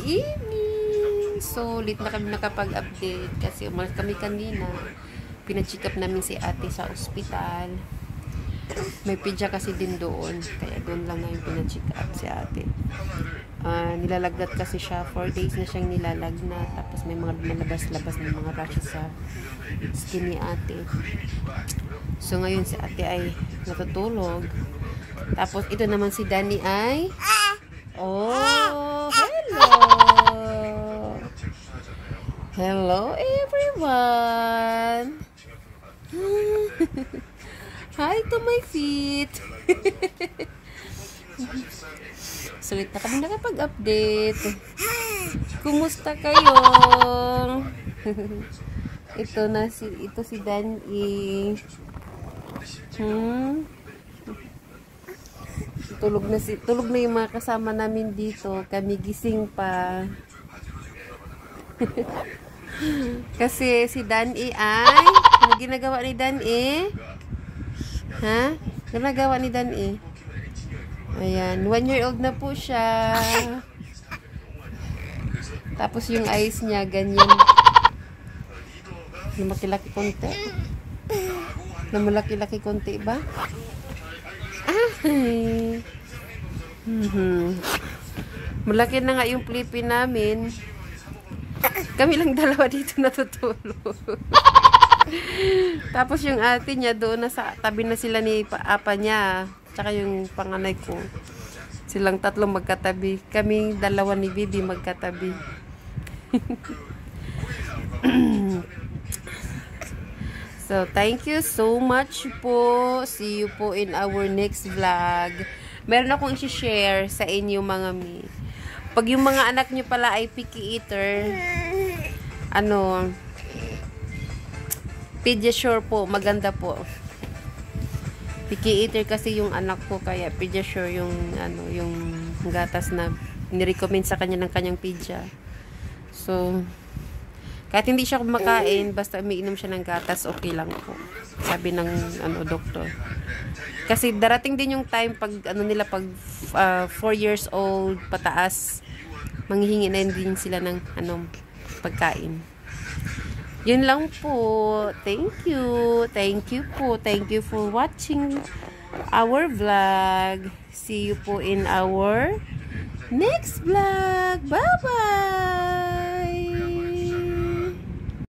evening! So, late na kami nakapag-update kasi umalis kami kanina. Pina-check up namin si ate sa ospital. May pidya kasi din doon. Kaya doon lang ngayon pina-check up si ate. Nilalagdat kasi siya. 4 days na siyang nilalagnat. Tapos may mga lumalabas-labas ng mga rashes sa skin ni ate. So, ngayon si ate ay natutulog. Tapos, ito naman si Danny ay... Oh, hello! Hello, everyone! Hi to my feet! Sulit na kami nakapag-update. Kumusta kayo? Ito si Danny. Tulog na yung mga kasama namin dito. Kami gising pa. Kasi si Danny ay ano ginagawa ni Danny? Ha? Ginagawa ni Danny? Ayan, 1-year-old na po siya. Tapos yung eyes niya ganyan. Lumaki-laki konti. Lumaki-laki konti ba? Ay. Malaki na nga yung flippy namin. Kami lang dalawa dito natutulog. Tapos yung ate niya doon na sa tabi na sila ni apa niya. Tsaka yung panganay ko. Silang tatlong magkatabi. Kami dalawa ni Bibi magkatabi. So, thank you so much po. See you po in our next vlog. Meron akong i-share sa inyo mga mi. Pag yung mga anak nyo pala ay picky eater, Pediasure po, maganda po. Picky eater kasi yung anak ko, kaya Pediasure yung, yung gatas na nirecommend sa kanya ng kanyang pedia. So, kahit hindi siya kumakain, basta umiinom siya ng gatas, okay lang po. Sabi ng doktor. Kasi darating din yung time pag pag 4 years old pataas, manghihingi na din sila ng pagkain. Yun lang po. Thank you. Thank you po. Thank you for watching our vlog. See you po in our next vlog. Bye-bye!